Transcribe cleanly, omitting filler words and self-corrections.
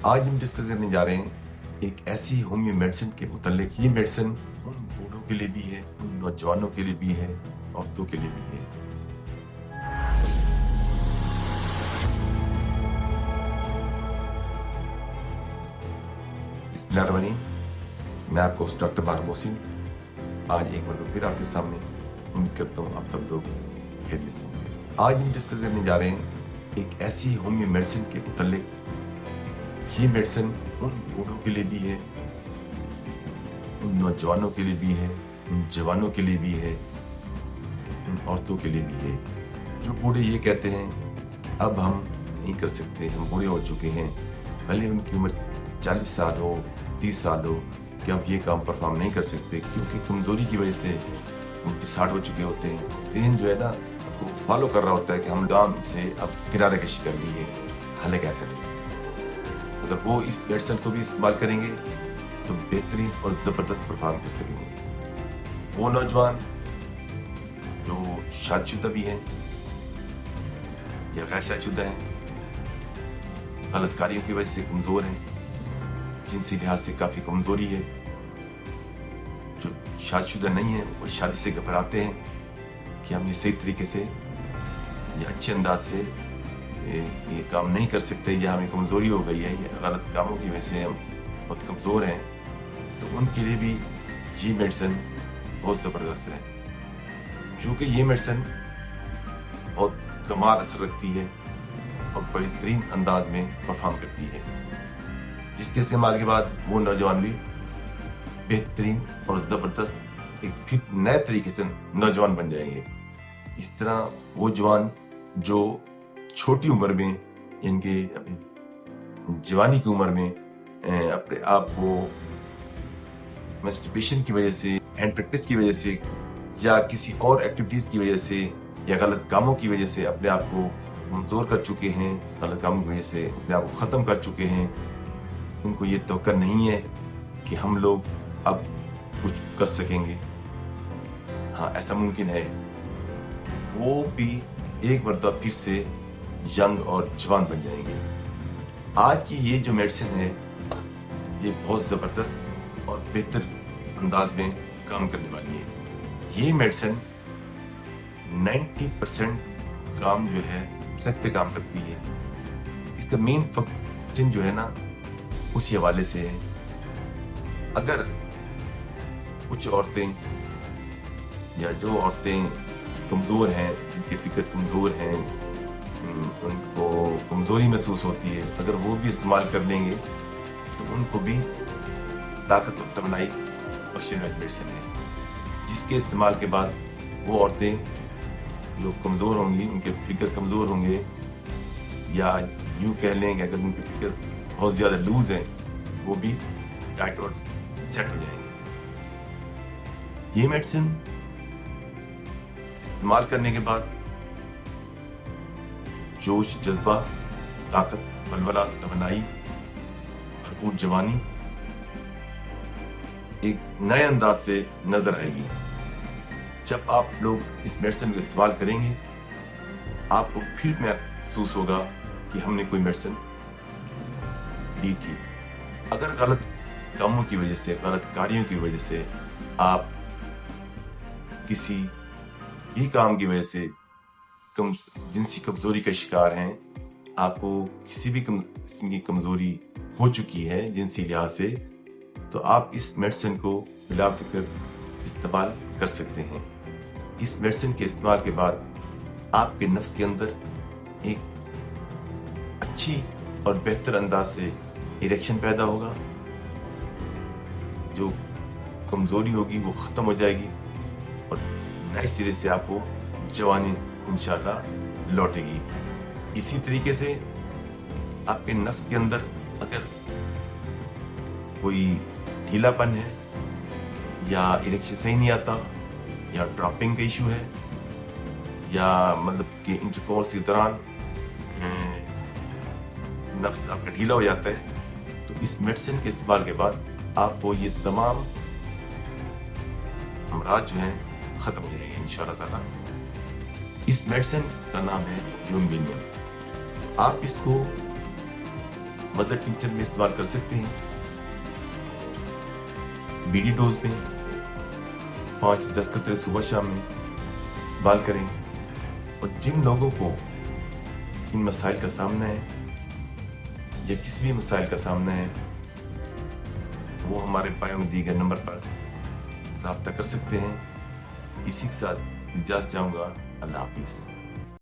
आज हम डिस्कस करने जा रहे हैं एक ऐसी होमियो मेडिसिन के मुतालिक। ये मेडिसिन उन बूढ़ों के लिए भी है, उन नौजवानों के लिए भी है, औरतों के लिए भी है। बिस्मिल्लाहिर्रहमानिर्रहीम। मैं आपको डॉक्टर बार मोहसिन आज एक बार तो फिर आपके सामने उम्मीद करता हूँ आप सब लोग खैरियत से होंगे। आज हम डिस्कस करने जा रहे हैं एक ऐसी होमियो मेडिसिन के मुतालिक। ये मेडिसिन उन बूढ़ों के लिए भी है, उन नौजवानों के लिए भी है, उन जवानों के लिए भी है, उन औरतों के लिए भी है। जो बूढ़े ये कहते हैं अब हम नहीं कर सकते, हम बूढ़े हो चुके हैं, भले उनकी उम्र 40 साल हो, 30 साल हो, कि अब ये काम परफॉर्म नहीं कर सकते क्योंकि कमजोरी की वजह से उनकी 60 हो चुके होते हैं। जहन जो है ना वो फॉलो कर रहा होता है कि हम काम से अब किनारे कशी कर ली है, हल कैसे नहीं। अगर वो इस मेडिसिन को भी इस्तेमाल करेंगे तो बेहतरीन और ज़बरदस्त परफॉर्म कर सकेंगे। वो नौजवान जो शादीशुदा भी हैं या गैर शादीशुदा हैं, गलत कार्यों की वजह से कमज़ोर हैं, जिनसी लिहाज से काफ़ी कमज़ोरी है, जो शादीशुदा नहीं है वो शादी से घबराते हैं कि हम ये सही तरीके से या अच्छे अंदाज से ये काम नहीं कर सकते, या हमें कमज़ोरी हो गई है, या गलत कामों की वजह से हम बहुत कमज़ोर हैं, तो उनके लिए भी ये मेडिसिन बहुत ज़बरदस्त है। चूँकि ये मेडिसिन बहुत कमाल असर रखती है और बेहतरीन अंदाज में परफॉर्म करती है, जिसके इस्तेमाल के बाद वो नौजवान भी बेहतरीन और ज़बरदस्त एक फिर नए तरीके से नौजवान बन जाएंगे। इस तरह वो जवान जो छोटी उम्र में, इनके अपनी जवानी की उम्र में अपने आप को मस्टरबेशन की वजह से, हैंड प्रैक्टिस की वजह से, या किसी और एक्टिविटीज़ की वजह से, या गलत कामों की वजह से अपने आप को कमज़ोर कर चुके हैं, गलत कामों की वजह से अपने आप को ख़त्म कर चुके हैं, उनको ये तवक्को नहीं है कि हम लोग अब कुछ कर सकेंगे। हाँ, ऐसा मुमकिन है, वो भी एक मरतबा फिर से यंग और जवान बन जाएंगे। आज की ये जो मेडिसिन है ये बहुत ज़बरदस्त और बेहतर अंदाज में काम करने वाली है। ये मेडिसिन 90% काम जो है सेक्स पे काम करती है। इसका मेन फंक्शन जो है ना उसी हवाले से है। अगर कुछ औरतें या जो औरतें कमज़ोर हैं, जिनकी फिक्र कमज़ोर हैं, उनको कमज़ोरी महसूस होती है, अगर वो भी इस्तेमाल कर लेंगे तो उनको भी ताकत और तवानाई बख्शने वाली मेडिसिन है, जिसके इस्तेमाल के बाद वो औरतें जो कमज़ोर होंगी, उनके फिक्र कमज़ोर होंगे, या यूँ कह लें कि अगर उनकी फिक्र बहुत ज़्यादा लूज है वो भी टाइट और सेट हो जाएंगे। ये मेडिसिन इस्तेमाल करने के बाद जोश, जज्बा, ताकत, बलबला, तवानाई, भरपूर जवानी एक नए अंदाज से नजर आएगी। जब आप लोग इस मेडिसिन को इस्तेमाल करेंगे आपको फिर महसूस होगा कि हमने कोई मेडिसिन ली थी। अगर गलत कामों की वजह से, गलत कार्यों की वजह से आप किसी भी काम की वजह से जिनसी कमजोरी का शिकार हैं, आपको किसी भी किस्म की कमजोरी हो चुकी है जिनसी लिहाज से, तो आप इस मेडिसिन को मिला कर इस्तेमाल कर सकते हैं। इस मेडिसिन के इस्तेमाल के बाद आपके नफ्स के अंदर एक अच्छी और बेहतर अंदाज से इरेक्शन पैदा होगा, जो कमजोरी होगी वो खत्म हो जाएगी और नए सिरे से आपको जवानी इंशाल्लाह लौटेगी। इसी तरीके से आपके नफ्स के अंदर अगर कोई ढीलापन है, या इरेक्शन सही नहीं आता, या ड्रॉपिंग का इशू है, या मतलब कि इंटरकोर्स के दौरान नफ्स आपका ढीला हो जाता है, तो इस मेडिसिन के इस्तेमाल के बाद आपको ये तमाम अमराज जो हैं खत्म हो जाएंगे इंशाअल्लाह ताला। इस मेडिसिन का नाम है यूम्बिनियम। आप इसको मदर टिंचर में इस्तेमाल कर सकते हैं। बीडी डोज में 5 से 10 कतरे सुबह शाम में इस्तेमाल करें। और जिन लोगों को इन मसाइल का सामना है या किसी भी मसाइल का सामना है, वो हमारे बायो में दिए गए नंबर पर राब्ता कर सकते हैं। इसी के साथ इजाज़त चाहूँगा। अल्लाह हाफिज़।